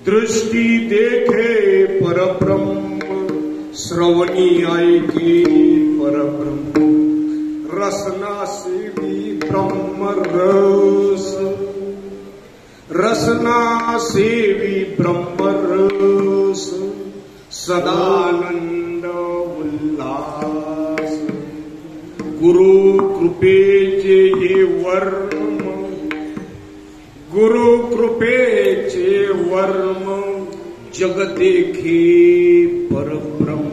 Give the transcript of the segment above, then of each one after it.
दृष्टि देखे परब्रह्म, श्रवणी आएगी परब्रह्म, रसना से भी ब्रह्म रस, रसना से भी ब्रह्म रस, सदानंद उल्लास, गुरु कृपेचे ये वर्म, गुरु कृपेचे वर्म, जग देखे परब्रह्म,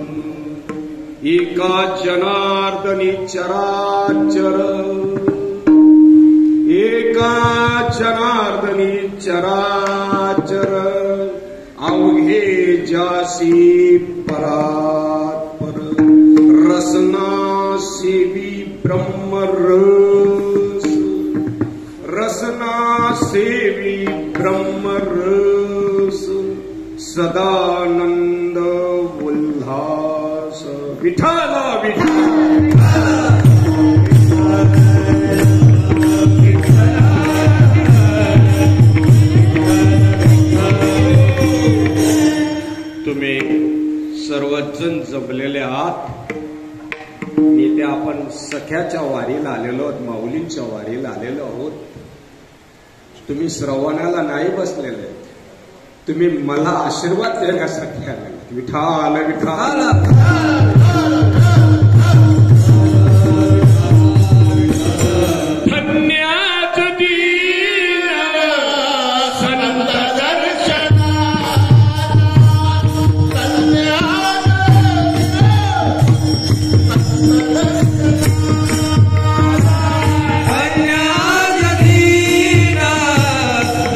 एका जनार्दनी चराचर, एका जनार्दनी चराचर, अवघे जासी परात्पर, रसना सेवी ब्रह्म रस, रसना सेवी ब्रह्म रस, सदानंद उल्लास, विठ्ठल विठ्ठल। तुम्ही सर्वजण जमलेले आहात, येथे आपण सख्याच्या वारीला आलेलो आहोत, माऊलींच्या वारीला आलेलो आहोत. तुम्ही श्रवणाला नाही बसलेले, तुम्ही मला आशीर्वाद देण्यासाठी आले. विठ्ठल विठ्ठल.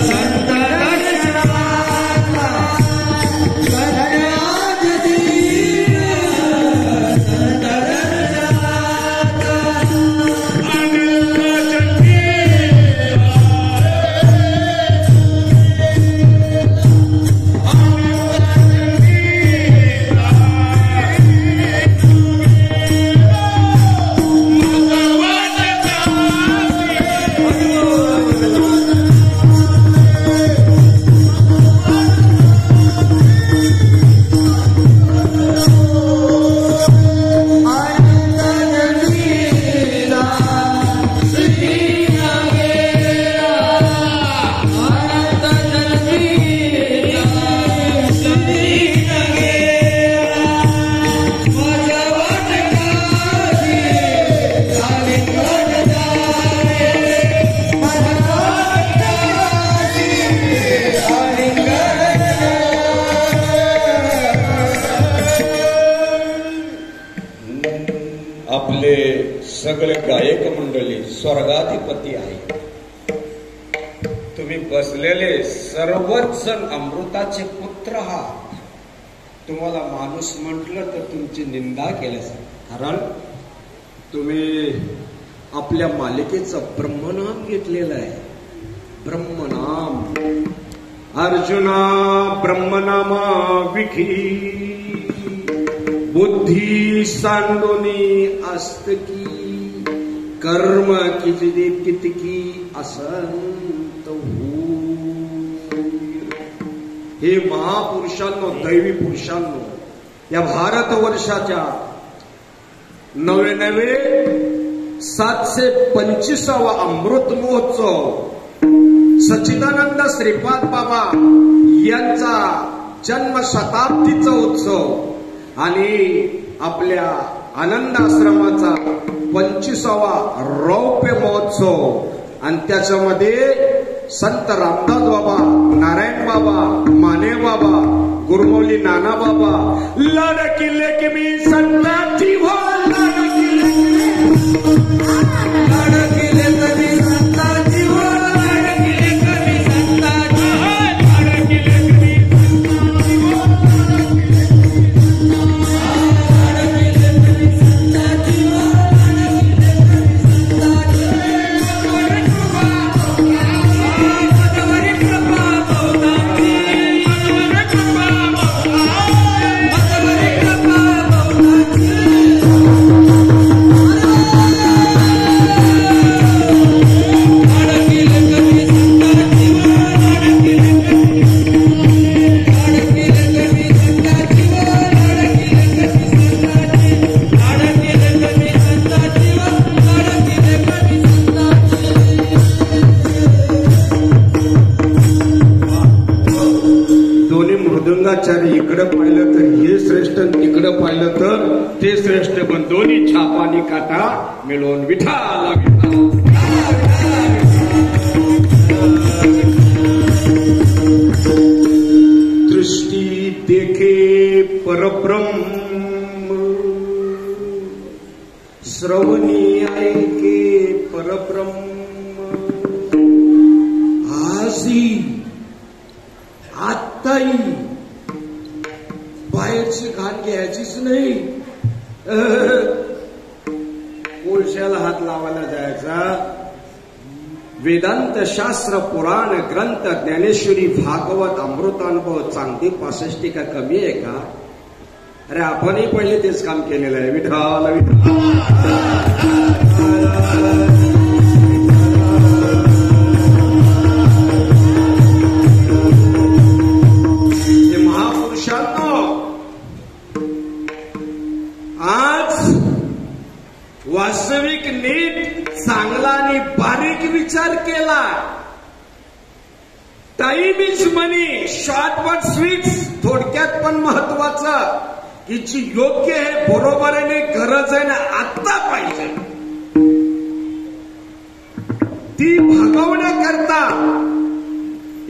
संत आपले सगळे गायक मंडळी स्वर्गाधिपती आहे. तुम्ही बसलेले सर्वच जण अमृताचे पुत्र आहात. तुम्हाला माणूस म्हटलं तर तुमची निंदा केल्यास, कारण तुम्ही आपल्या मालिकेचं ब्रह्मनाम घेतलेलं आहे. ब्रह्मनाम. अर्जुना ब्रह्मनामा विखी बुद्धी सांडोनी आस्तकी कर्म किती कितकी असंत हे महापुरुषांनो, दैवी पुरुषांनो, या भारतवर्षाच्या 725वा अमृत महोत्सव सच्चिदानंद श्रीपाद बाबा यांचा जन्म शताब्दीचा उत्सव आणि आपल्या आनंद आश्रमाचा 25वा रौप्य महोत्सव आणि त्याच्यामध्ये संत रामदास बाबा, नारायण बाबा, माने बाबा, गुरुमौली नाना बाबा, लाडकिले की मी संताची हो, लाडकिले कधी संताची हो, लाडकिले कधी संताची हो, लाडकिले कधी संताची हो, लाडकिले कधी संताची हो, इकडे पाहिलं तर हे श्रेष्ठ, तिकडे पाहिलं तर ते श्रेष्ठ, पण दोन्ही छापानी काटा मिळवून विठाला दृष्टी देखे परब्रह्म, श्रवणी ऐके परब्रह्म, आजी आत्ताही बाहेरची घाण घ्यायचीच नाही. कोळशाला हात लावायला जायचा. वेदांत शास्त्र पुराण ग्रंथ ज्ञानेश्वरी भागवत अमृतानुभव चांगली 65 का कमी आहे का? अरे आपणही पहिले तेच काम केलेलं आहे. विठाला वास्तविक नीट चांगला आणि बारीक विचार केला. Time is money, short but sweet. थोडक्यात पण महत्वाचं की जी योग्य आहे, बरोबर आहे, गरज आहे ना, आत्ता पाहिजे, ती भागवण्याकरता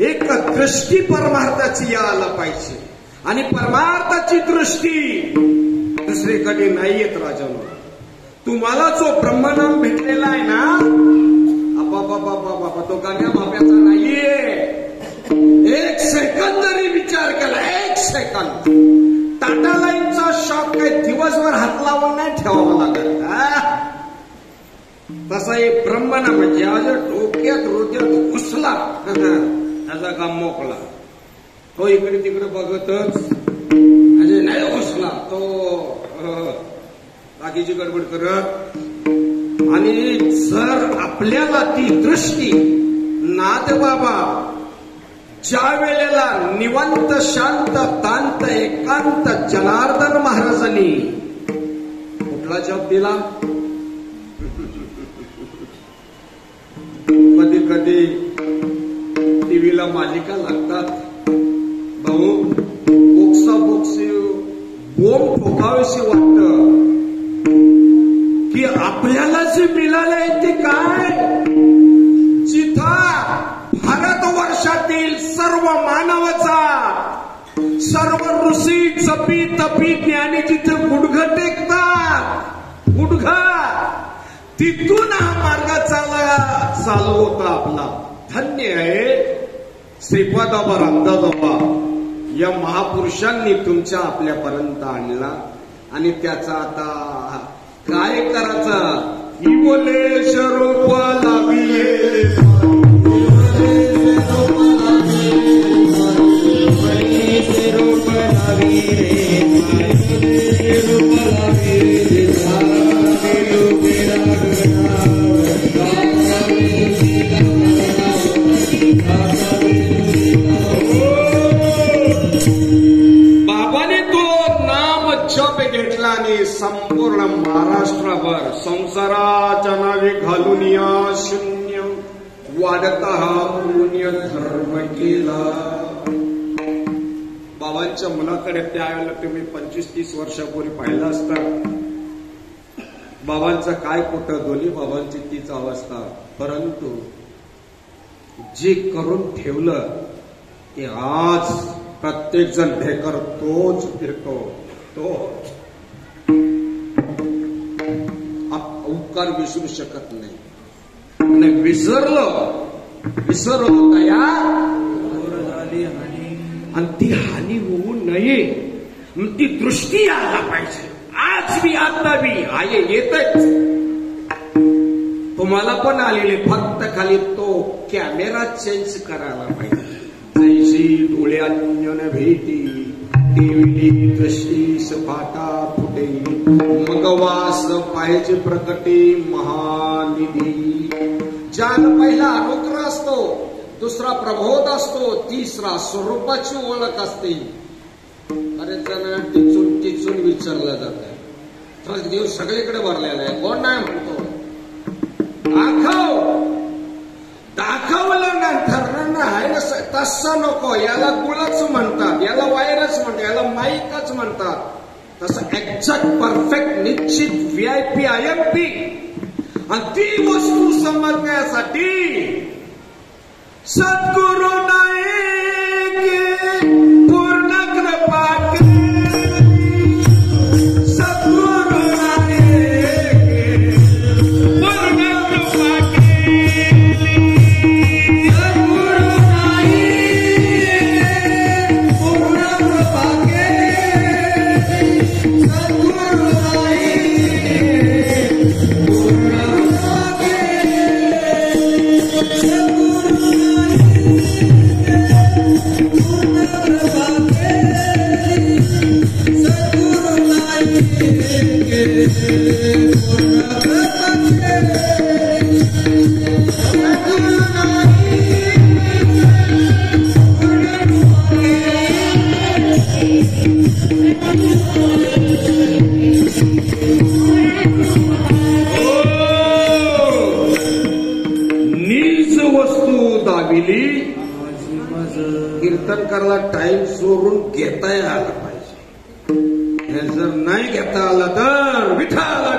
एक दृष्टी परमार्थाची यायला पाहिजे. आणि परमार्थाची दृष्टी दुसरीकडे नाही येत राजांनो. तुम्हाला जो ब्रह्मनाम भेटलेला आहे ना, बाबा तो गाण्या बाब्याचा नाहीये. एक सेकंद जरी विचार केला, एक सेकंद, टाटा लाईनचा शॉक काही दिवसभर हात लावून नाही ठेवावा लागत. तसा एक ब्रह्मनाम म्हणजे माझ्या डोक्यात हृदयात घुसला, त्याचा काम मोकला. तो इकडे तिकडे बघतच म्हणजे नाही घुसला, तो बाकीची गडबड करत. आणि जर आपल्याला ती दृष्टी नादबाबा ज्या वेळेला निवांत शांत तांत एकांत जनार्दन महाराजांनी कुठला जप दिला? कधी कधी टीव्हीला मालिका लागतात, भाऊ बोक्साबोक्सी बोंब ठोकावेशी वाटतं की आपल्याला जे मिळालंय ते काय? जिथं भारतवर्षातील सर्व मानवाचा, सर्व ऋषी जपी तपी ज्ञानी जिथे गुडघे टेकतात, गुडघा, तिथून हा मार्ग चालू होता आपला. धन्य आहे श्रीपादोबा रामदासोबा या महापुरुषांनी तुमच्या आपल्यापर्यंत आणला. आणि त्याचा आता काय करायचं? ही बोले स्वरूप लाविले, स्वरूप लाविले, बाबाने तो नाम जप घेतला आणि संपूर्ण महाराष्ट्रभर संसाराच्या नावे घालून या शून्य वाढता हा पुण्य धर्म केला. बाबांच्या मुलाकडे त्यावेळेला तुम्ही 25-30 वर्षापूर्वी पाहिलं असता. बाबांचं काय कुठं, दोन्ही बाबांची तीच अवस्था. परंतु जे करून ठेवलं ते आज प्रत्येक जण ढेकर तोच फिरतो. तो उपकार विसरू शकत नाही. आणि विसरलो तया आणि ती हानी होऊ नये, ती दृष्टी यायला पाहिजे. आज बी आता बी आहे येतच. तुम्हाला पण आलेले, फक्त खाली तो कॅमेरा चेंज करायला पाहिजे. जैशी डोळ्यांजन भेटी टिवली तशी सपाटा फुटे, मग वास पाहिजे प्रकटे महानिधी. ज्याला पहिला अनुग्रह असतो, दुसरा प्रबोध असतो, तिसरा स्वरूपाची ओळख असते. बरेच जण टिचून विचारलं जात. देव सगळीकडे भरलेला आहे, कोण नाही म्हणतो. दाखवलं नंतर नाही तसं नको. याला गुळच म्हणतात, याला व्हायरस म्हणतात, याला माईकच म्हणतात. तसं एक्झॅक्ट परफेक्ट निश्चित VIP IMP. आणि ती वस्तू समजण्यासाठी सद्गुरु नाही पूर्ण कृपा केली. सद्गुरु नाही पूर्ण कृपा केली. सद्गुरु नाही पूर्ण कृपा केली. सद्गुरु नाही पूर्ण कृपा केली. सद्गुरु नीच वस्तू दाबिली. कीर्तन करायला टाइम सोडून घेता यायला पाहिजे. हे जर नाही घेता आला तर विठाला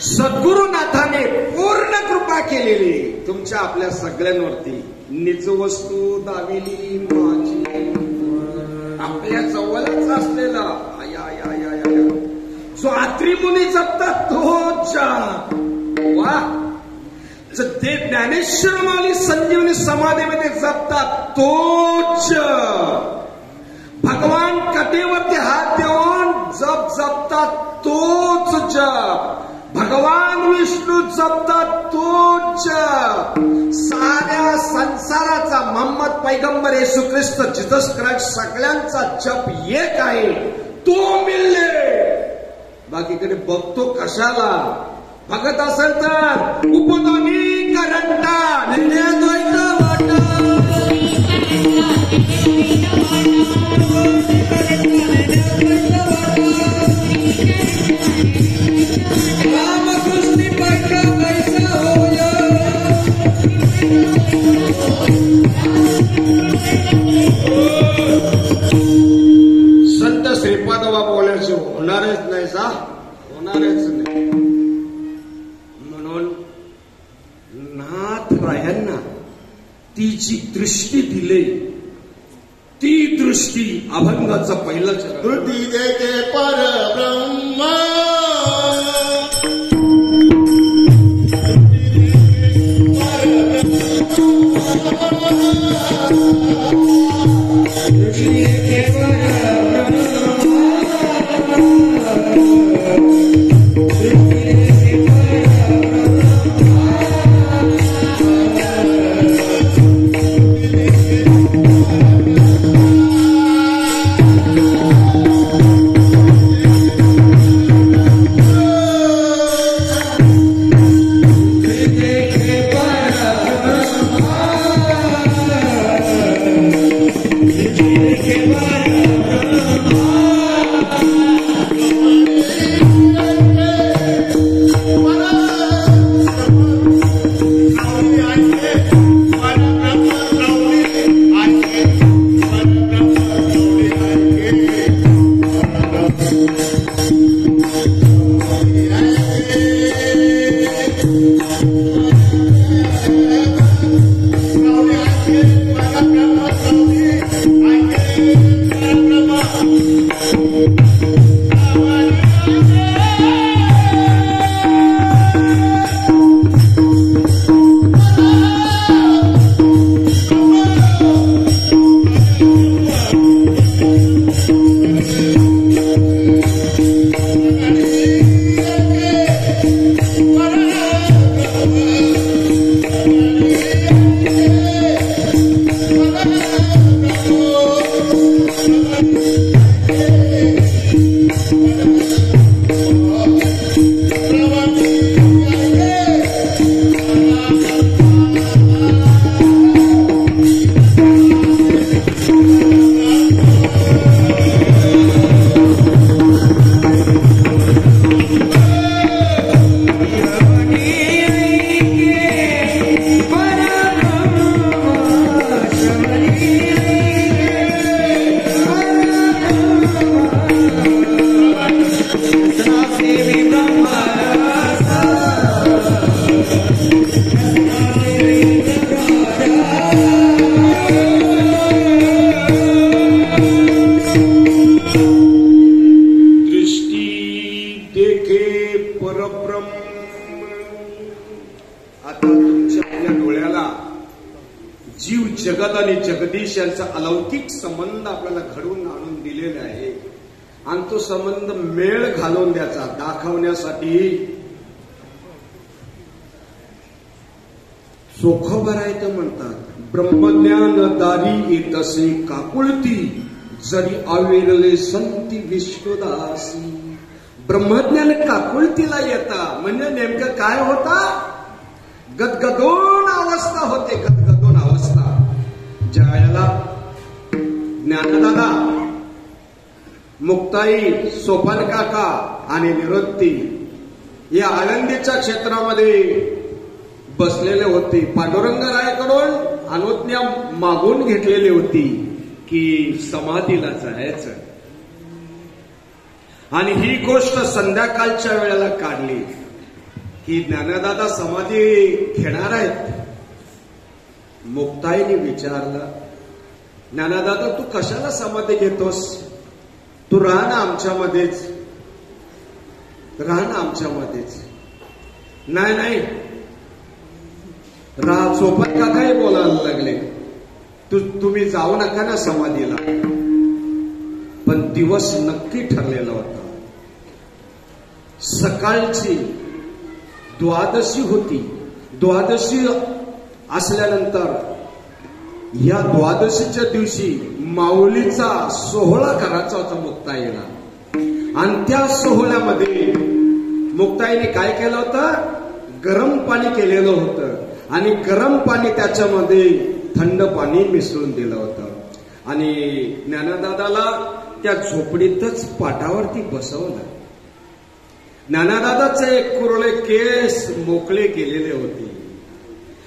सद्गुरुनाथाने पूर्ण कृपा केलेली तुमच्या आपल्या सगळ्यांवरती. निज वस्तू दाविली माझी, आपल्या जवळच असलेला जो आत्री मुनी जपतात तोच. वा, ते ज्ञानेश्वर माऊली संजीवनी समाधीमध्ये जपतात तोच. भगवान कटेवरती हात देऊन जपतात तोच जप. भगवान विष्णू जपतात तोच जप. साऱ्या संसाराचा मोहम्मद पैगंबर येशू ख्रिस्त जीसस क्राइस्ट सगळ्यांचा जप एक आहे, तो मिळले. बाकीकडे बघतो कशाला? भगत असेल तर उपदोनी करंटा निर्णय वाटा. रामकृष्णी पैका कैसा होया. संत श्रीपादोबा बोलायचे होणारच नाही सा, होणारच नाही. म्हणून नाथ रायांना ती जी दृष्टी दिली ती दृष्टी दृष्टी अभंगाचं पहिलं चरण. दृष्टी देते परब्रह्म जगत आणि जगदीश यांचा अलौकिक संबंध आपल्याला घडवून आणून दिलेला आहे. आणि तो संबंध मेळ घालून द्यायचा दाखवण्यासाठी चोखोबरायत म्हणतात. ब्रह्मज्ञान दारी येतसे काकुळती जरी आवेरले संती विश्वदासी. ब्रह्मज्ञान काकुळतीला येता म्हणजे नेमकं काय होता? गदगदोन अवस्था होते. गदगदोन अवस्था ज्याला ज्ञानदादा, मुक्ताई, सोपान काका आणि निवृत्ती या आनंदीच्या क्षेत्रामध्ये बसलेले होते. पांडुरंगरायाकडून अनुज्ञा मागून घेतलेली होती की समाधीला जायचं. आणि ही गोष्ट संध्याकाळच्या वेळेला काढली की ज्ञानदादा समाधी घेणार आहेत. मुक्ताईने विचारलं, ज्ञानदादा तू कशाला समाधी घेतोस? तू राहा ना आमच्यामध्येच, राहा ना आमच्यामध्येच. नाही नाही, सोबत काकाही बोलायला लागले, तुम्ही जाऊ नका ना समाधीला. पण दिवस नक्की ठरलेला होता. सकाळची द्वादशी होती. द्वादशी असल्यानंतर या द्वादशीच्या दिवशी माऊलीचा सोहळा करायचा होता मुक्ताईला. आणि त्या सोहळ्यामध्ये मुक्ताईने काय केलं होतं? गरम पाणी केलेलं होतं आणि गरम पाणी त्याच्यामध्ये थंड पाणी मिसळून दिलं होतं. आणि ज्ञानदादाला त्या झोपडीतच पाटावरती बसवलं. ज्ञानदादाचे कुरळे केस मोकळे केलेले होते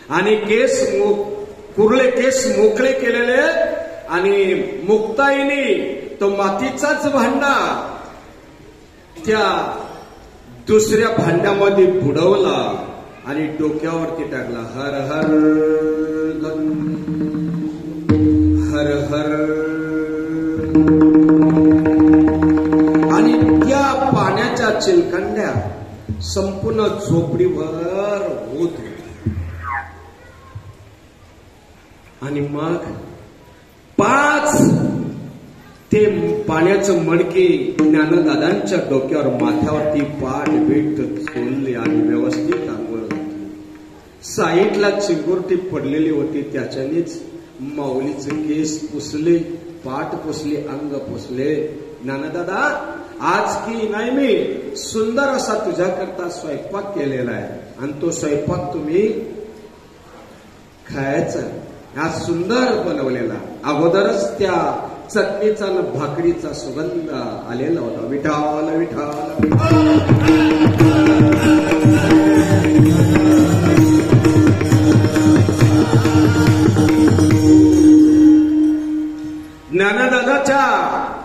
आणि कुरळे केस मोकळे केलेले. आणि मुक्ताईने तो मातीचाच भांडा त्या दुसऱ्या भांड्यामध्ये बुडवला आणि डोक्यावरती टाकला. हर हर हर हर आणि त्या पाण्याच्या चिलखंड्या संपूर्ण झोपडीवर होत होत्या. आणि मग 5 ते पाण्याचं मडके ज्ञानदादांच्या डोक्यावर माथ्यावरती पाठ बीट सोडले आणि व्यवस्थित आंघोळ घातली. साईडला चिंगुरटी पडलेली होती, त्याच्यानेच माऊलीचे केस पुसले, पाठ पुसले, अंग पुसले. ज्ञानदादा, आज की नाही मी सुंदर असा तुझ्याकरता स्वयंपाक केलेला आहे आणि तो स्वयंपाक तुम्ही खायचा. आज सुंदर बनवलेला. अगोदरच त्या चटणीचा न भाकरीचा सुगंध आलेला होता. विठाल विठाल ज्ञानदादाच्या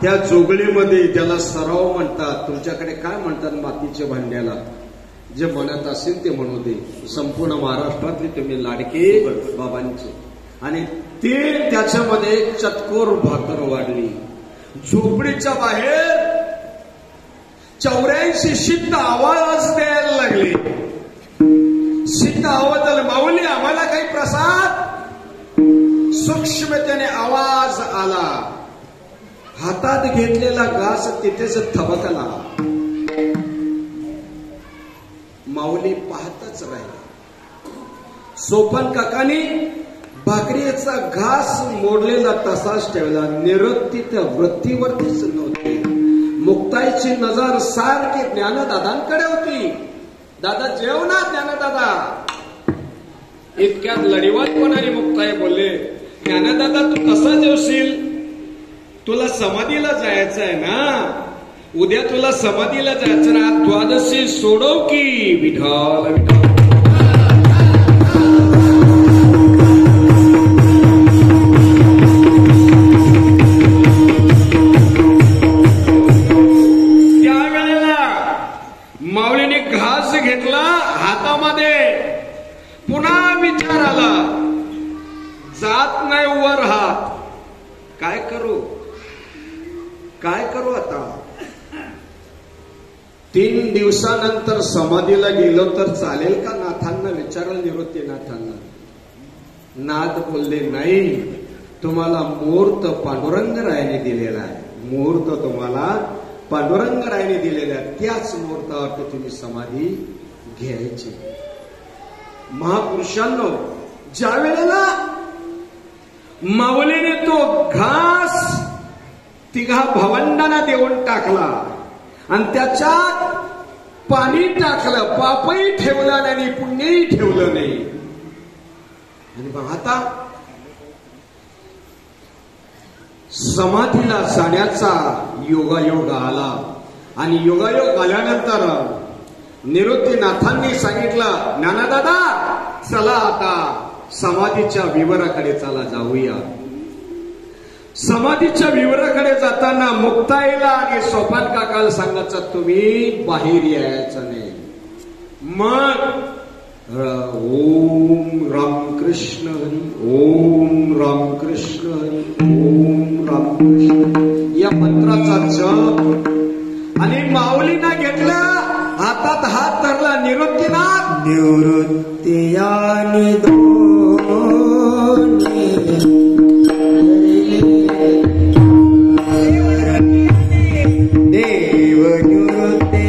त्या जोगळीमध्ये, ज्याला सराव म्हणतात, तुमच्याकडे काय म्हणतात मातीच्या भांड्याला, जे म्हणत असेल ते म्हणू दे, संपूर्ण महाराष्ट्रातले तुम्ही लाडके बाबांचे. आणि ते त्याच्यामध्ये चतकोर भाकर वाढली. झोपडीच्या बाहेर 84 सिद्ध आवाज द्यायला लागले. सिद्ध आवाज, माऊली आम्हाला काही प्रसाद. सूक्ष्मतेने आवाज आला. हातात घेतलेला घास तिथेच थबकला. माऊली पाहतच राहिला. सोपन काकानी भाकरीचा घास मोडलेला तसाच ठेवला. निवृत्ती त्या वृत्तीवरतीच नव्हती. मुक्ताईची नजर सारखी ज्ञानदादांकडे होती. दादा जेवना ज्ञानदादा. इतक्यात लढीवादपणाने मुक्ताई बोलले, ज्ञानदादा तू कसा जेवशील? तुला समाधीला जायचं आहे ना, उद्या तुला समाधीला जायचं ना, द्वादशी सोडव की. विठाल विठाल घेतला हातामध्ये. पुन्हा विचार आला, जात नाही वर हात. काय करू काय करू आता? 3 दिवसानंतर समाधीला गेलो तर चालेल का? नाथांना विचारलं निवृत्तीनाथांना. नाथ बोलले, नाही, तुम्हाला मुहूर्त पांडुरंगरायाने दिलेला आहे. मुहूर्त तुम्हाला पांडुरंगरायाने दिलेल्या त्याच मुहूर्तावरती तुम्ही समाधी घ्यायची. महापुरुषांनो, ज्या वेळेला माऊलीने तो घास तिघा भावंडांना देऊन टाकला आणि त्याच्यात पाणी टाकलं, पापही ठेवलं नाही आणि पुण्यही ठेवलं नाही. आणि मग आता समाधीला जाण्याचा योगायोग आला. आणि योगायोग आल्यानंतर निवृत्तीनाथांनी सांगितलं, ज्ञानदादा चला आता समाधीच्या विवराकडे चला जाऊया. समाधीच्या विवराकडे जाताना मुक्ताईला आणि सोपान काकाला सांगायचं, तुम्ही बाहेर यायचं नाही. मग ओम रामकृष्ण हरी, ओम रामकृष्ण हरी, ओम रामकृष्ण या मंत्राचा जप. आणि माऊलीना घेतलं, हातात हात धरला. निवृत्तीनाथ निवृत्तीयानी देव निवृत्ती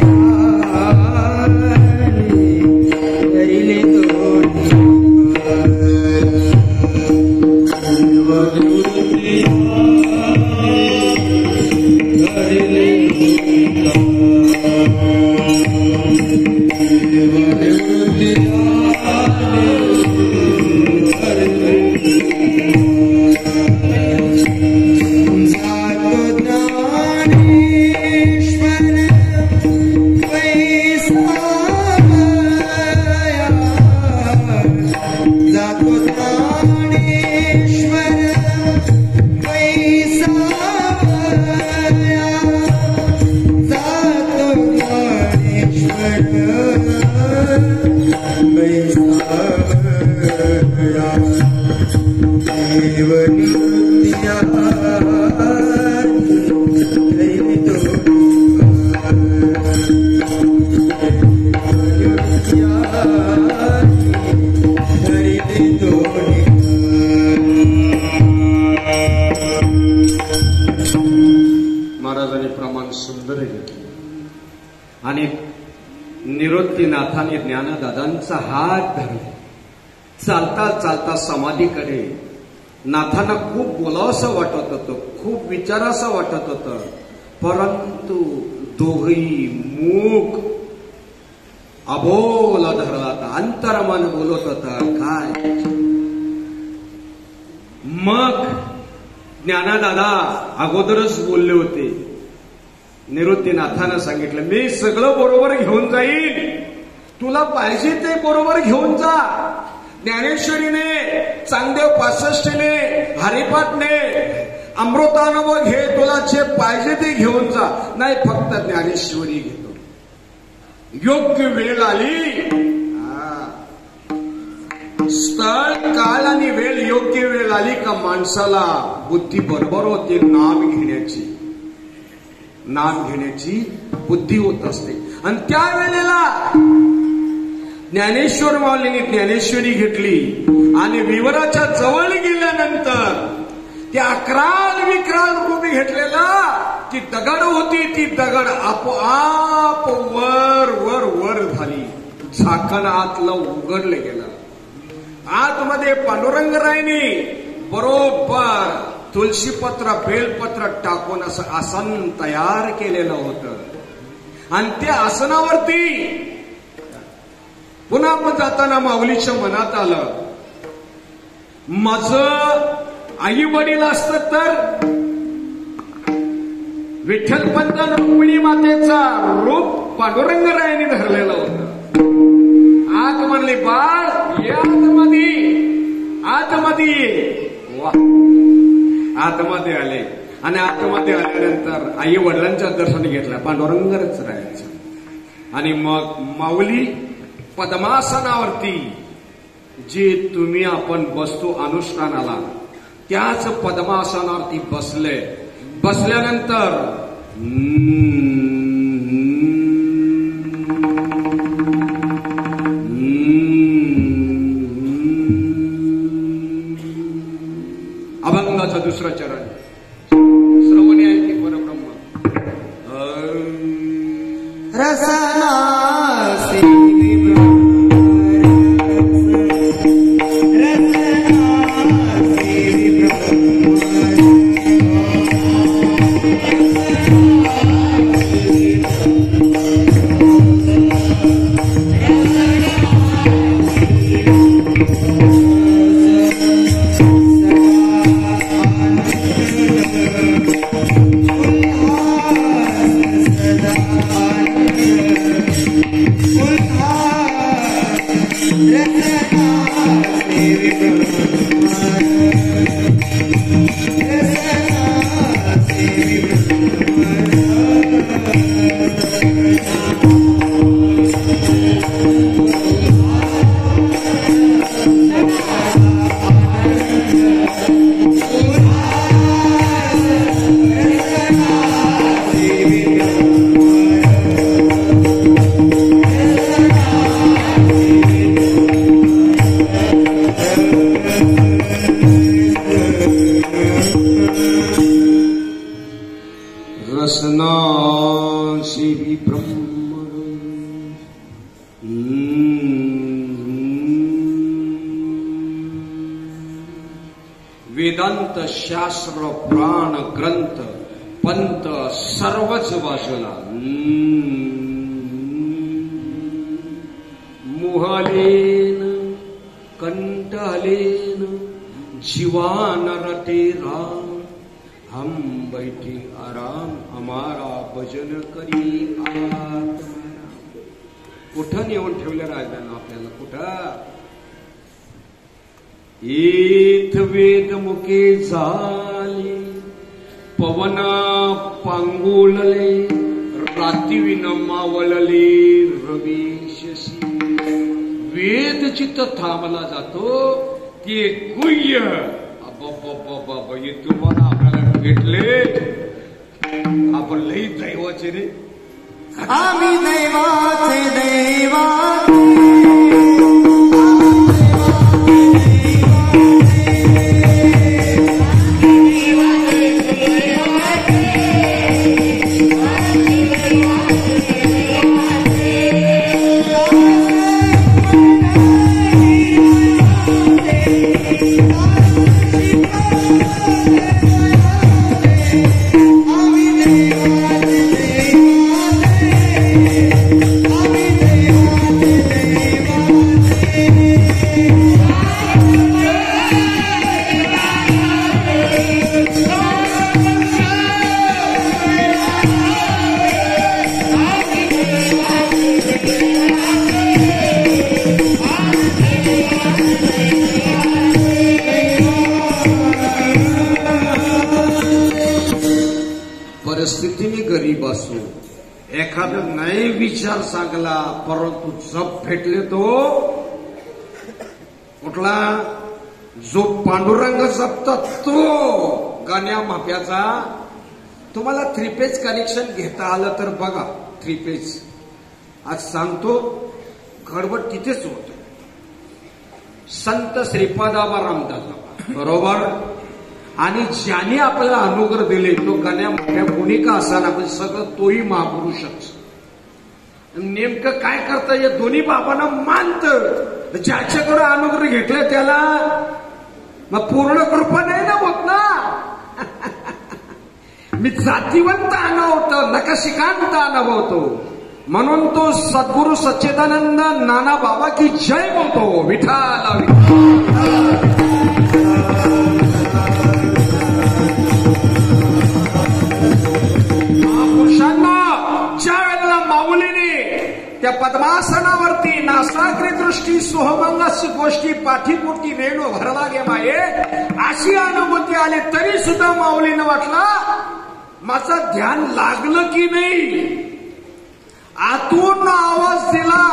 जा समान सुंदर घेतली आणि निवृत्तीनाथाने ज्ञानदादांचा हात धरला. चालता चालता समाधीकडे नाथांना खूप बोलावंसं वाटत होतं, खूप विचारावंसं वाटत होतं, परंतु दोघही मूक अबोल धरला होता. अंतर्मन बोलत होता काय. मग ज्ञानदादा अगोदरच बोलले होते. निवृत्तीनाथानं सांगितलं, मी सगळं बरोबर घेऊन जाईल, तुला पाहिजे ते बरोबर घेऊन जा. ज्ञानेश्वरीने, चांगदेव 65ने, हरिपाठने अमृतानुभव घे, तुला जे पाहिजे ते घेऊन जा. नाही, फक्त ज्ञानेश्वरी घेतो. योग्य वेळ आली, स्थळ काळ आणि वेळ योग्य वेळ आली का माणसाला बुद्धी बरोबर होते. नाम घेण्याची बुद्धी होत असते. आणि त्यावेळेला ज्ञानेश्वर माऊलींनी ज्ञानेश्वरी घेतली आणि विवराच्या जवळ गेल्यानंतर त्या अक्राल विक्राल रूपी घेतलेला ती दगड होती, ती दगड आपोआप वर वर वर झाली. झाकण आतलं उघडलं गेलं. आतमध्ये पांडुरंगरायनी बरोबर तुळशीपत्र बेलपत्र टाकून असं आसन तयार केलेलं होतं. आणि त्या आसनावरती पुन्हा आपण जाताना माऊलीच्या मनात आलं, माझं आई वडील असत तर विठ्ठलपंत रुक्मिणी मातेचा रूप पांडुरंगरायांनी धरलेलं होतं. आत म्हणले, बाळ ये आतमध्ये ये. वा, आतमध्ये आले आणि आतमध्ये आल्यानंतर आई वडिलांच्या दर्शन घेतलं, पांडुरंगच राहायचं. आणि मग माऊली पद्मासनावरती जे तुम्ही आपण बसतो अनुष्ठानाला, त्याच पद्मासनावरती बसले. बसल्यानंतर अभंगाचं दुसरं चरण श्रवणी आहे की परब्रह्म रसना वेदांत शास्त्र पुराण ग्रंथ पंत सर्वच वाचला. मुहलेन कंटहलेन जीवान रटे राम, हम बैठे आराम हमारा भजन करी आत्मा. कुठं नेऊन ठेवलं राजानं आपल्याला? कुठं? एथ वेद मुके झाले, पवना पांगुळले, रातिविन मावळले रवीशशी. वेद चित्त थांबला जातो ते गुह्य. ये तुम्हाला आपल्याला भेटले, आपण लई दैवाचे रे. आम्ही दैवाचे दैवा गरीब असो, एखादा नाही विचार सांगला परंतु जप भेटले तो कुठला, जो पांडुरंग जपतात तो गाण्या माप्याचा. तुम्हाला 3 पेज कनेक्शन घेता आलं तर बघा. 3 पेज आज सांगतो, गडबड तिथेच होत. संत श्रीपादाबा रामदास बरोबर. आणि ज्याने आपल्याला अनुग्रह दिले तो गाण्या माप्या कोणी का असाना, पण सगळं तोही महापुरुषच. नेमकं काय करता या दोन्ही बाबांना मानतं. ज्याच्याकडे अनुग्रह घेतले त्याला मग पूर्ण कृपा नाही ना होत ना. मी जातीवंत अनुभवतो, नकाशिकांत अनुभवतो. म्हणून तो सद्गुरु सच्चिदानंद नाना बाबा की जय बोलतो. विठाला महापुरुषांना ज्या वेळेला माऊलीने त्या पद्मासनावरती नासाग्री दृष्टी सोहमंगस्य गोष्टी पाठीपोटी रेणू भरला गे माये अशी अनुभूती आली, तरी सुद्धा माऊलीनं वाटला माझं ध्यान लागलं की नाही. आतून आवाज दिला,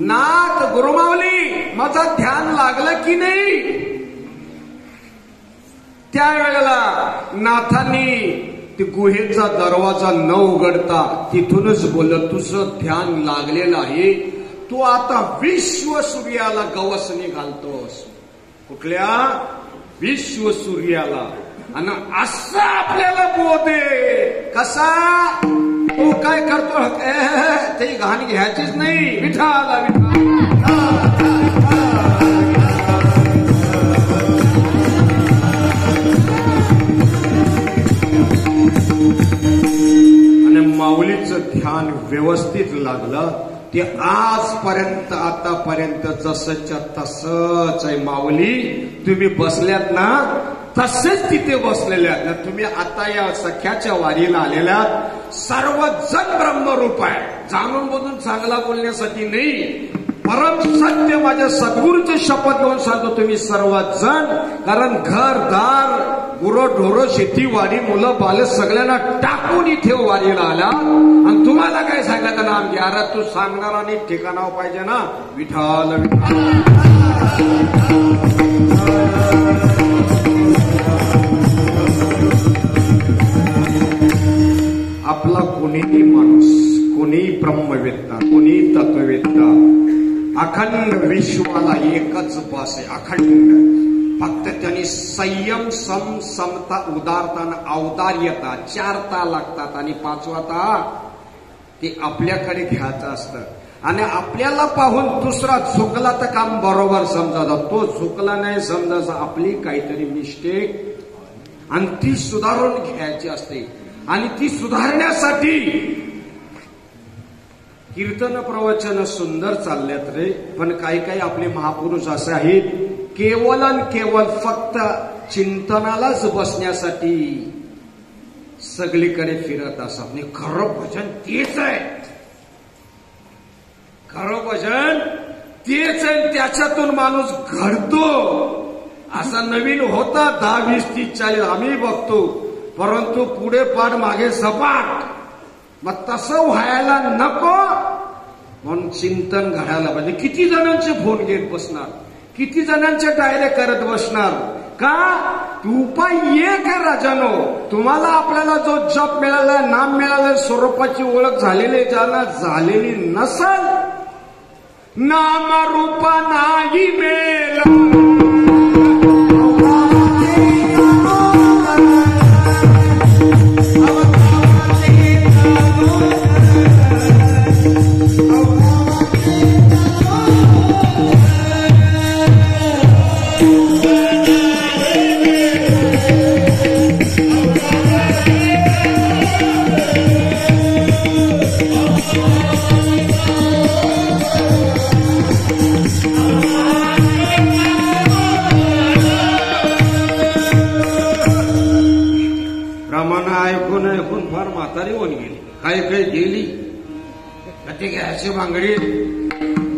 नाथ गुरुमाऊली माझं ध्यान लागलं की नाही. त्यावेळेला नाथांनी ती गुहेचा दरवाजा न उघडता तिथूनच बोललं, तुझं ध्यान लागलेलं आहे, तू आता विश्व सूर्याला गवसणी घालतोस. कुठल्या विश्व सूर्याला. आणि असं आपल्याला बोधे कसा तो काय करतो, ते घाण घ्यायचीच नाही. विठाला आणि माऊलीचं ध्यान व्यवस्थित लागलं. ते आजपर्यंत आतापर्यंत जसंच्या तसंच आहे. माऊली तुम्ही बसल्यात ना तसेच तिथे बसलेले आहेत ना. तुम्ही आता या सख्याच्या वारीला आलेल्या सर्वजण ब्रह्मरूप आहे. जाणून बुजून चांगला बोलण्यासाठी नाही, परम सत्य माझ्या सद्गुरूची शपथ घेऊन सांगतो तुम्ही सर्वजण. कारण घरदार गुरंढोरं शेतीवाडी मुलं बाल सगळ्यांना टाकून इथे वारीला आला. आणि तुम्हाला काय सांगायचं नाम घ्या. अरे तू सांगणारा आणि ठिकाणावर पाहिजे ना. विठाल आपला कोणीही माणूस, कोणीही ब्रह्मवेत्ता, कोणीही तत्ववेत्ता, अखंड विश्वाला एकच बस आहे. अखंड. फक्त त्यांनी संयम, समता, उदारता आणि औदार्यता 4 ता लागतात. आणि 5वा ता ते आपल्याकडे घ्यायचं असतं. आणि आपल्याला पाहून दुसरा झुकला तर काम बरोबर समजायचं, तो झुकला नाही समजायचं आपली काहीतरी मिस्टेक आणि ती सुधारून घ्यायची असते. आणि ती सुधारण्यासाठी कीर्तन प्रवचन सुंदर चालल्यात रे. पण काही काही आपले महापुरुष असे आहेत केवळ आणि केवळ फक्त चिंतनालाच बसण्यासाठी सगळीकडे फिरत असतात. आणि खरं भजन तेच आहे. खरं भजन तेच आहे. त्याच्यातून माणूस घडतो. असा नवीन होता 10, 20, 30, 40 आम्ही बघतो, परंतु पुढे पाड मागे सपाट. मग तसं व्हायला नको म्हणून चिंतन घडायला पाहिजे. किती जणांचे फोन घेत बसणार, किती जणांचे डायरे करत बसणार का. उपाय एक आहे राजानो. तुम्हाला आपल्याला जो जप मिळाला, नाम मिळालं, स्वरूपाची ओळख झालेली, ज्यांना झालेली नसल, नाम रूपा नाही मेला. ऐकून फार म्हातारी होऊन गेली. काय काय गेली ते घ्यायची बांगडी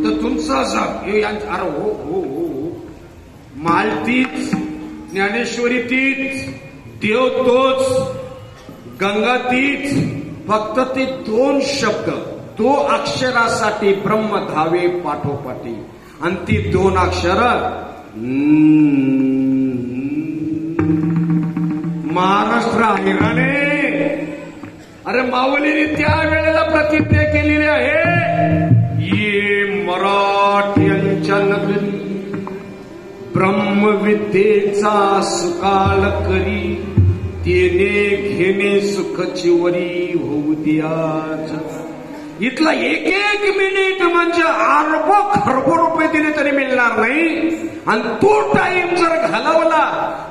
तर तुमचा जाप हे अरे हो हो हो. माल तीच, ज्ञानेश्वरी तीच, देव तोच, गंगा तीच फक्त ते 2 शब्द 2 अक्षरासाठी ब्रह्म धावे पाठोपाठी आणि ती 2 अक्षर महाराष्ट्र हैराणे. अरे माऊलीने त्या वेळेला प्रतिज्ञा केलेली आहे, ये मराठ्यांच्या नगरी ब्रह्मविद्येचा सुकाल करी, तेने घेणे सुखची वरी होऊ द्या. इथला एक मिनिट म्हणजे अरब खरब रुपये दिले तरी मिळणार नाही. आणि तो टाइम जर घालवला,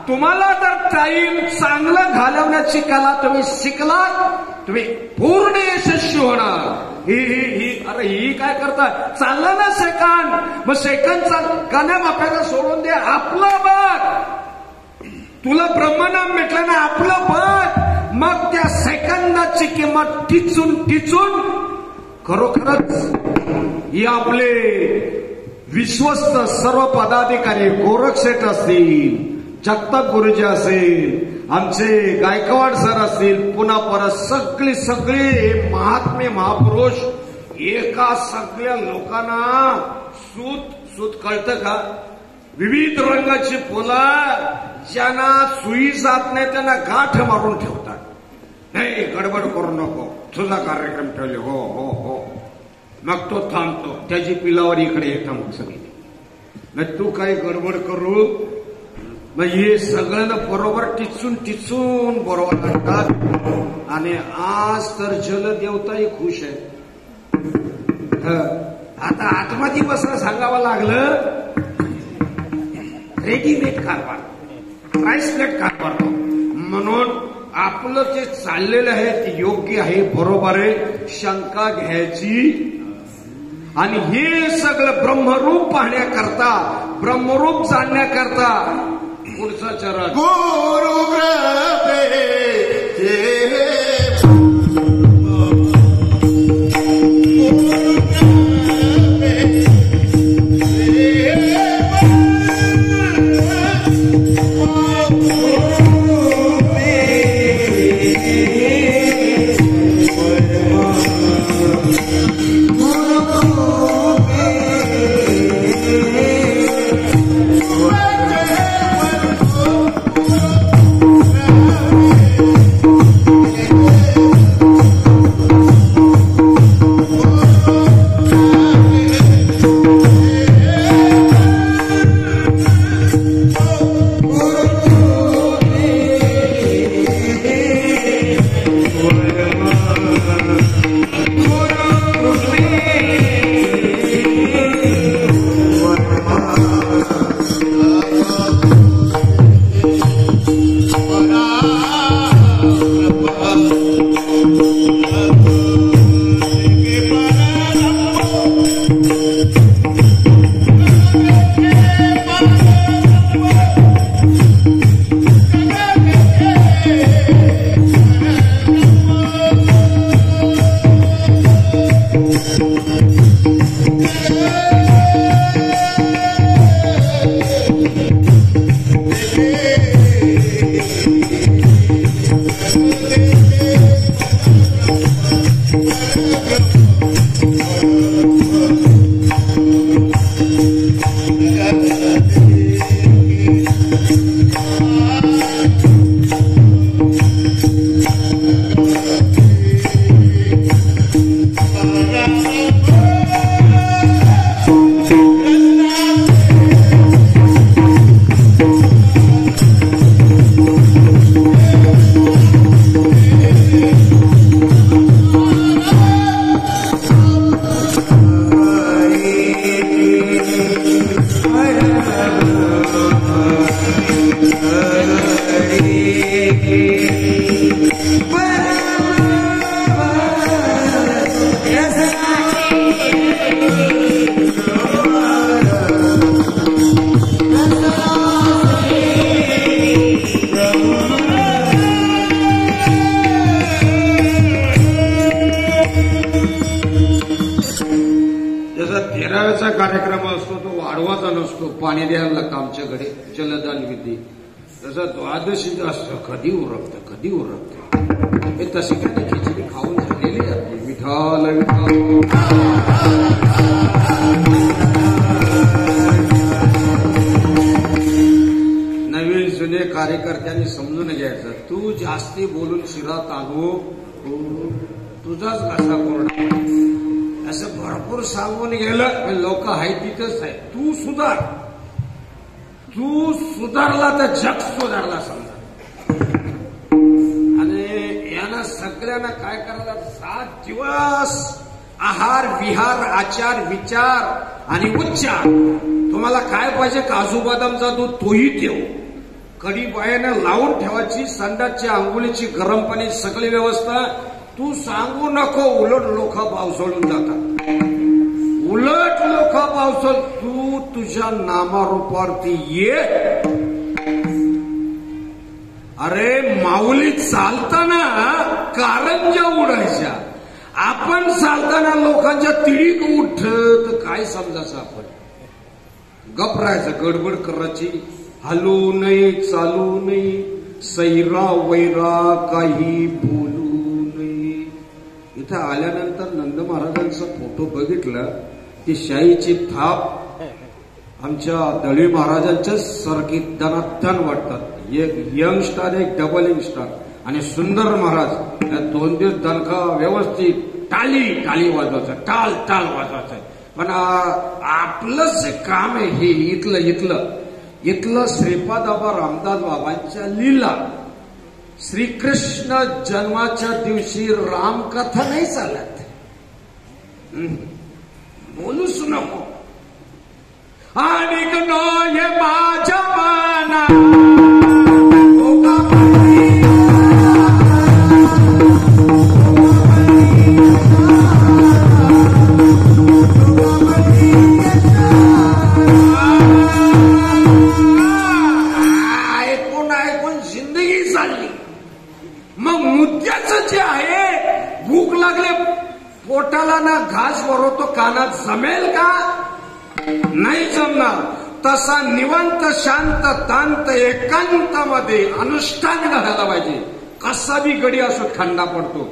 तुम्हाला जर टाइम चांगला घालवण्याची कला तुम्ही शिकलात, तुम्ही पूर्ण यशस्वी होणार. अरे ही काय करता, चाललं ना सेकंद, मग सेकंदचा गाण्या बाप्याला सोडून दे, आपलं बघ. तुला ब्रह्मनाम भेटलं ना, आपलं बघ. मग त्या सेकंदाची किंमत टिचून खरोखरच ही आपले विश्वस्त सर्व पदाधिकारी गोरखशेठ असतील, जगताप गुरुजी असेल, आमचे गायकवाड सर असतील, पुन्हा परत सगळे महात्मे महापुरुष एका सगळ्या लोकांना सूत कळतं का? विविध रंगाची फुलं ज्यांना सुई जात नाही त्यांना गाठ मारून ठेवतात. नाही गडबड करू नको, तुझा कार्यक्रम ठेवले. हो हो हो. मग तो थांबतो, त्याची पिलावर इकडे येतं मग सगळी. नाही तू काही गडबड करू, मग हे सगळ्यांना बरोबर टिचून बरोबर लागतात. आणि आज तर जलदेवताही खुश आहे. आता आतमध्ये बसणं सांगावं लागलं, रेडीमेड कारभार, प्राइसलेट कारभार. म्हणून आपलं जे चाललेलं आहे ते योग्य आहे, बरोबर आहे, शंका घ्यायची. आणि हे सगळं ब्रह्मरूप पाहण्याकरता, ब्रह्मरूप जाणण्याकरता पुढचा चरण गुरु कार्यक्रम असतो तो वाढवाचा नसतो, पाणी द्यायला लागतं आमच्याकडे जलदान विधी. तसं द्वादशीचं असतं, कधी उरकतं. हे तशी काय नाही, खिचडी खाऊन झालेली आपली. विठाल विठाल. नवीन जुने कार्यकर्त्यांनी समजून घ्यायचं, तू जास्ती बोलून शिरा ताणू, तुझाच घसा कोरडा. असं भरपूर सांगून गेलं, लोक आहे तिथंच आहे. तू सुधार, तू सुधारला तर जग सुधारला समजा. आणि यांना सगळ्यांना काय करायला, 7 दिवस आहार विहार आचार विचार आणि उच्चार. तुम्हाला काय पाहिजे, काजू बदामचा दूध तोही ठेव, कडी बायानं लावून ठेवायची, संडासच्या आंघोळीची गरम पाणी सगळी व्यवस्था. तू सांगू नको, उलट लोक पावसाळून जातात. उलट लोक पावसाळ, तू तुझ्या नामारूपावरती ये. अरे माऊली चालताना कारंजा उडायच्या, आपण चालताना लोकांच्या तिडीक उठत, काय समजायचं आपण. गप राहायचं, गडबड करायची, हलू नये चालू नये, सैरा वैरा काही बोलू नये. इथं आल्यानंतर नंद महाराजांचा फोटो बघितला, ती शाईची थाप आमच्या दळवी महाराजांच्या सारखी दनादन वाटतात. एक यंग स्टार, एक डबल यंग स्टार आणि सुंदर महाराज. 2 दिवस दणका व्यवस्थित टाली टाली वाजवायचं, टाल टाल वाजवायचं. पण आपलंच काम आहे हे. इथलं श्रीपादाबा रामदास बाबांच्या लीला. श्रीकृष्ण जन्माच्या दिवशी रामकथा नाही चालत, बोलूच नको. आणि हे माझ्या मना ऐकून जिंदगी चालली. मग मुद्द्याचं जे आहे, भूक लागले पोटाला ना घास भरवतो, कानात जमेल का? नाही जमणार. तसा निवांत शांत तांत एकांतामध्ये अनुष्ठान घालायला पाहिजे. कसा बी गडी असो खंडा पडतो.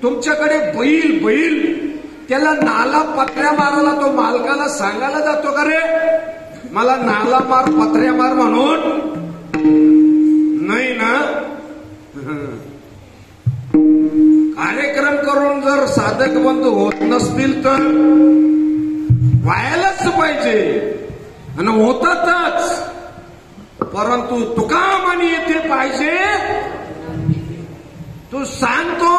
तुमच्याकडे बैल त्याला नाला पत्र्या मारायला तो मालकाला सांगायला जातो का रे, मला नाला मार पत्र्या मार म्हणून? नाही ना. कार्यक्रम करून जर साधक बंधू होत नसतील तर व्हायलाच पाहिजे आणि होतातच. परंतु तुका म्हणी येथे पाहिजे. तू सांगतो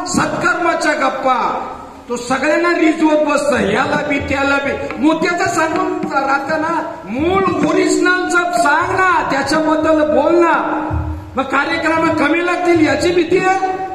सत्कर्माच्या गप्पा, तो सगळ्यांना रिजवत बसत, याला बी त्याला बी. मोत्याचं सांगून राहतं ना, मूळ ओरिजिनलचं सांग ना, त्याच्याबद्दल बोल ना. मग कार्यक्रम कमी लागतील याची भीती आहे.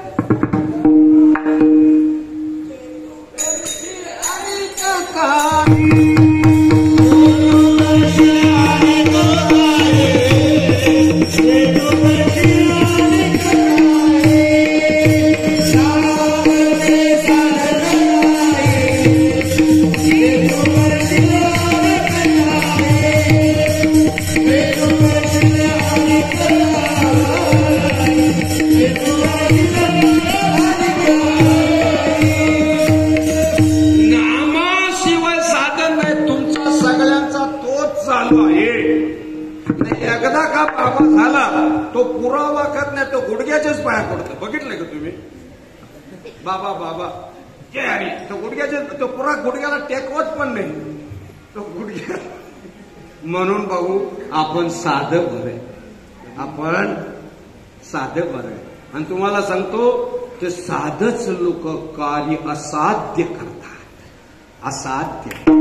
एकदा का बाबा झाला तो पुरावा करत नाही, तो गुडघ्याच्याच पाया पडतो. बघितलंय का तुम्ही? बाबा बाबा जय हरी, तो गुडघ्याचे, तो पुरा गुडघ्याला टेकवत पण नाही, तो गुडघ्या. म्हणून भाऊ आपण साधं बरं, आपण साधं बरं. आणि तुम्हाला सांगतो ते साधच लोक कार्य असाध्य करतात. असाध्य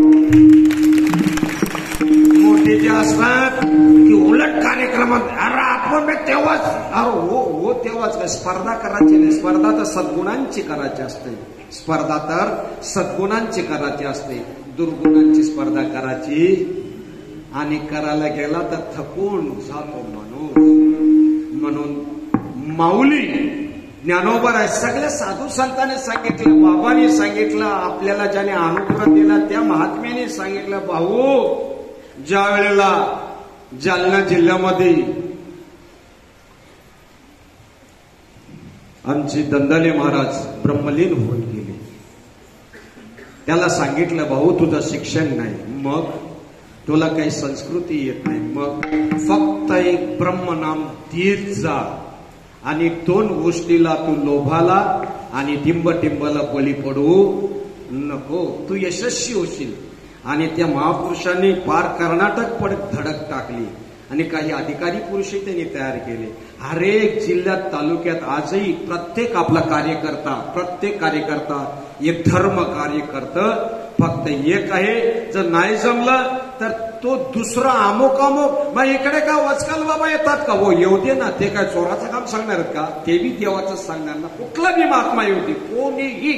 मोठे जे असतात की उलट कार्यक्रमात, अरे आपण तेव्हाच, अरे हो तेव्हाच काय स्पर्धा करायची नाही. स्पर्धा तर सद्गुणांची करायची असते. स्पर्धा तर सद्गुणांची करायची असते. दुर्गुणांची स्पर्धा करायची आणि करायला गेला तर थकून जातो माणूस. म्हणून माऊली ज्ञानोबा आहे, सगळ्या साधू संतांनी सांगितलं, बाबांनी सांगितलं, आपल्याला ज्याने अनुग्रह दिला त्या महात्म्याने सांगितलं. भाऊ ज्या वेळेला जालना जिल्ह्यामध्ये आमचे दंदाले महाराज ब्रह्मलीन होऊन गेले. त्याला सांगितलं, भाऊ तुझं शिक्षण नाही, मग तुला काही संस्कृती येत नाही, मग फक्त एक ब्रह्मनाम देत जा आणि 2 गोष्टीला तू लोभाला आणि टिंबला बळी पडू नको, तू यशस्वी होशील. आणि त्या महापुरुषांनी पार कर्नाटक पडत धडक टाकली आणि काही अधिकारी पुरुषही त्यांनी तयार केले. हरेक जिल्ह्यात तालुक्यात आजही प्रत्येक आपला कार्यकर्ता, प्रत्येक कार्यकर्ता एक धर्म कार्य करतं. फक्त एक आहे, जर नाही जमलं तर तो दुसरा अमुक मग इकडे का वचकाल बाबा येतात का, हो येऊ दे ना, ते काय चोराचं काम सांगणार आहेत का, ते बी देवाचं सांगणार ना, कुठला बी महात्मा येऊ दे, कोणीही,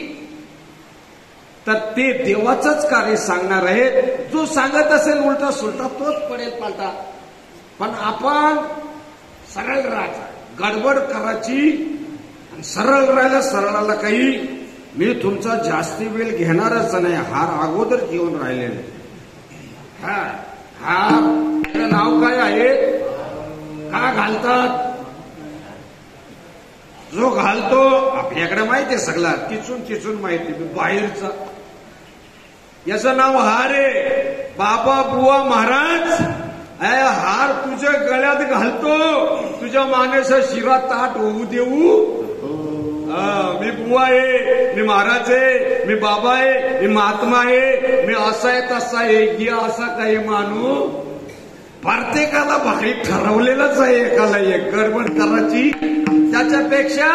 तर ते देवाचंच कार्य सांगणार आहे. जो सांगत असेल उलटा सुलटा तोच पडेल पालटा. पण आपण सरळ राहायचं, गडबड करायची आणि सरळ राहायला. सरळाला काही मी तुमचा जास्ती वेळ घेणारच नाही, हार अगोदर घेऊन राहिलेले. हार नाव काय आहे, का घालतात, जो घालतो आपल्याकडे माहिती आहे सगळा, तिचून माहिती बाहेरचा, याचं नाव हार आहे. बाबा बुवा महाराज हार तुझ्या गळ्यात घालतो, तुझ्या मानेचा शिरा ताट होऊ देऊ. मी बुवा आहे, मी महाराज आहे, मी बाबा आहे, मी महात्मा आहे, मी असा आहे तसा आहे, की असा काही मानू. प्रत्येकाला भारी ठरवलेलंच आहे, एकाला एक गडबड करायची. त्याच्यापेक्षा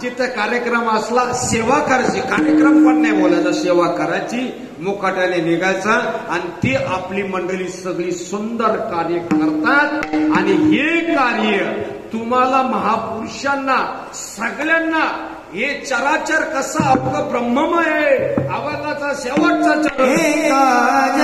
जिथं कार्यक्रम असला सेवा करायची, कार्यक्रम पण नाही बोलायचा, सेवा करायची, मुकाट्याने निघायचा. आणि ती आपली मंडळी सगळी सुंदर कार्य करतात. आणि हे कार्य तुम्हाला महापुरुषांना सगळ्यांना हे चराचर कसं अवघं ब्रह्ममय आहे. आवाजाचा शेवटचा चरण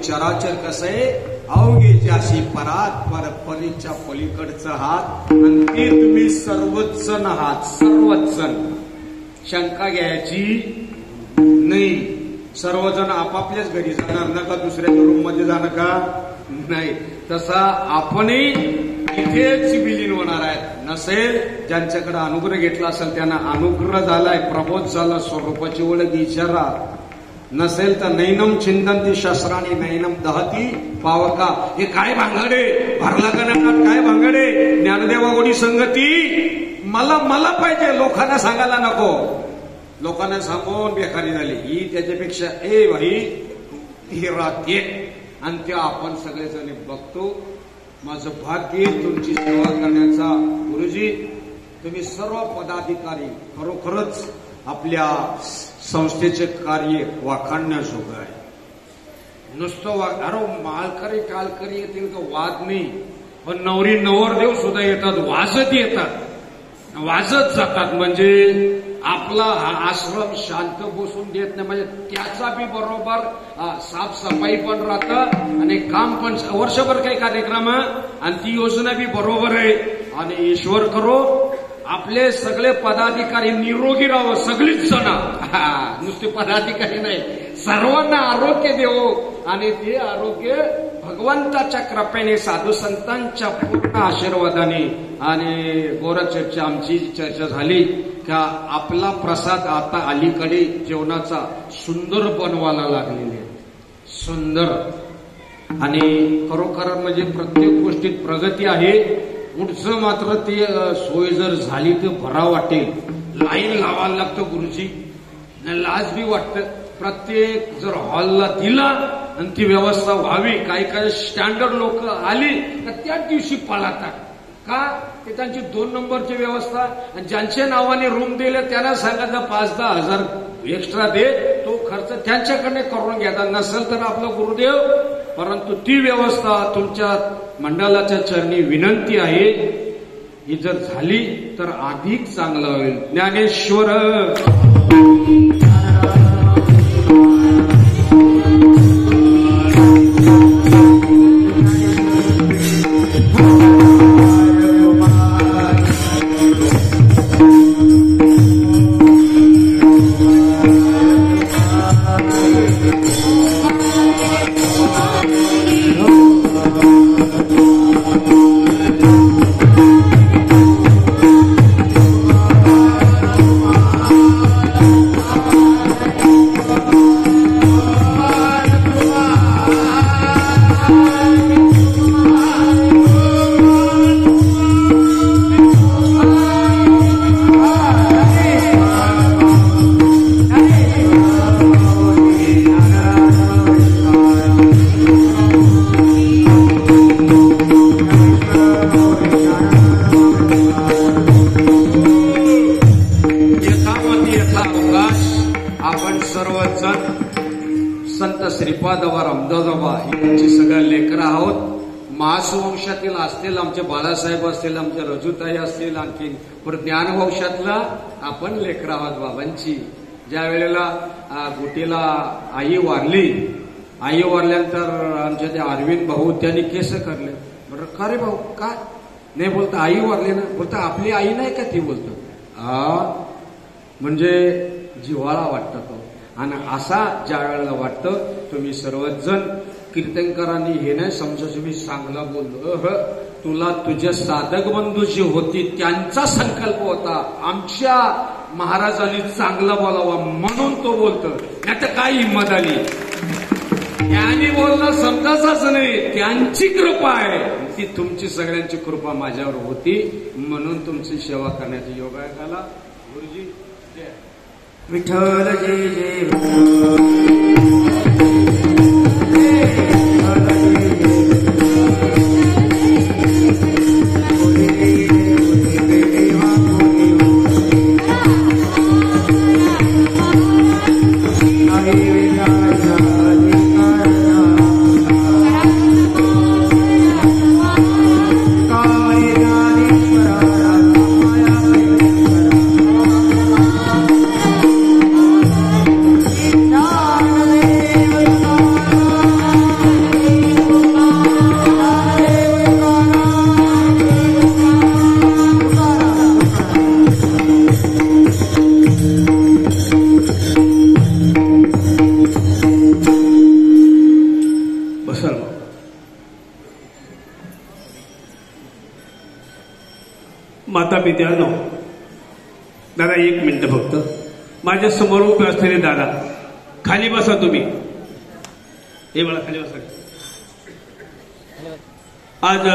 चराचर कसं आहे, अवघे ज्याशी परात पर परीच्या पलीकडचा हात, आणि ते तुम्ही सर्वच जण आहात, सर्वच जण. शंका घ्यायची नाही. सर्वजण आपापल्याच घरी जाणार नका, दुसऱ्याच्या रूम मध्ये जाणं का नाही. तसा आपणही इथेच विलीन होणार आहेत. नसेल ज्यांच्याकडे अनुग्रह घेतला असेल त्यांना अनुग्रह झालाय, प्रबोध झाला, स्वरूपाची ओळख विचारा. नसेल तर नैनम छिंदंती शस्त्राने नैनम दहती पावका. हे काय भांगडे भरला का नाही, काय भांगडे. ज्ञानदेवा गोडी संगती मला मला पाहिजे, लोकांना सांगायला नको. लोकांना सांगून बेकारी झाली ही, त्याच्यापेक्षा ए भाई ही राहते. आणि त्या आपण सगळेजण बघतो. माझं भाग्य तुमची सेवा करण्याचा. गुरुजी तुम्ही सर्व पदाधिकारी खरोखरच आपल्या संस्थेचे कार्य वाखाणण्याजोगं आहे. नुसतं अरे मालकरी कालकरी येतील का वाद नाही, पण नवरी नवरदेव सुद्धा येतात, वाजत येतात, वाजत जातात. म्हणजे आपला हा आश्रम शांत बसून देत नाही. म्हणजे त्याचा बी बरोबर साफसफाई पण राहतं आणि काम पण वर्षभर काही कार्यक्रम आणि ती योजना बी बरोबर आहे. आणि ईश्वर करो आपले सगळे पदाधिकारी निरोगी राहावं, सगळीच जण, नुसते पदाधिकारी नाही, सर्वांना आरोग्य देवो. आणि ते आरोग्य भगवंताच्या कृपेने, साधू संतांच्या पूर्ण आशीर्वादाने. आणि गोरचर्चा आमची चर्चा झाली का आपला प्रसाद आता अलीकडे जेवणाचा सुंदर बनवायला लागलेले, सुंदर. आणि खरोखर म्हणजे प्रत्येक गोष्टीत प्रगती आहे. पुढचं मात्र ते सोय जर झाली तर भरा वाटेल. लाईन लावायला लागतं गुरुजी, लाज बी वाटतं. प्रत्येक जर हॉलला दिला आणि ती व्यवस्था व्हावी. काही काही स्टँडर्ड लोक आली तर त्याच दिवशी पळतात. का ते त्यांची 2 नंबरची व्यवस्था. आणि ज्यांच्या नावाने रूम दिले त्यांना सांगायचं 5-10 हजार एक्स्ट्रा दे, तो खर्च त्यांच्याकडे करून घ्यायचा. नसेल तर आपलं गुरुदेव. परंतु ती व्यवस्था तुमच्या मंडळाच्या चरणी विनंती आहे, ही जर झाली तर अधिक चांगलं होईल. ज्ञानेश्वर असतील, आमचे बाळासाहेब असतील, आमचे रजूताई असतील, आणखी पण ज्ञानवंशातला आपण लेकरं आहोत बाबांची. ज्या वेळेला गुटीला आई वारल्यानंतर आमचे ते अरविंद भाऊ त्यांनी केस करले. बरं का रे भाऊ काय नाही बोलता, आई वारली ना, बोलता आपली आई नाही का ती, बोलतो. म्हणजे जिव्हाळा वाटतं तो. आणि असा ज्या वेळेला वाटतं तुम्ही सर्वजण कीर्तनकारांनी हे नाही समजायचं मी चांगला बोललो, तुला तुझ्या साधक बंधू जे होती त्यांचा संकल्प होता आमच्या महाराजांनी चांगला बोलावा म्हणून तो बोलतो, नाही तर काय हिंमत आली. त्यांनी बोलणं समजायचंच नाही, त्यांची कृपा आहे, ती तुमची सगळ्यांची कृपा माझ्यावर होती म्हणून तुमची सेवा करण्याचा योग आहे. झाला गुरुजी जय विठ्ठल जय जय विठ्ठल. माता पित्यानो, दादा एक मिनिट फक्त. माझ्या समोर उभे असलेले दादा, खाली बसा तुम्ही. हे मला खाली बसा. आज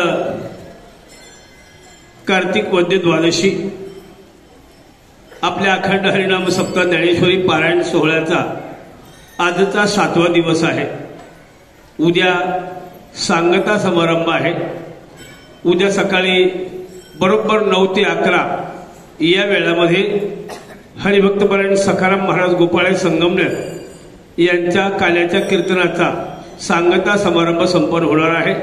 कार्तिक वद्य द्वादशी आपल्या अखंड हरिनाम सप्ताह ज्ञानेश्वरी पारायण सोहळ्याचा आजचा 7वा दिवस आहे. उद्या सांगता समारंभ आहे. उद्या सकाळी बरोबर 9 ते 11 या वेळामध्ये हरिभक्तपरायण सखाराम महाराज गोपाळे संगमनेर यांच्या काल्याच्या कीर्तनाचा सांगता समारंभ संपन्न होणार आहे.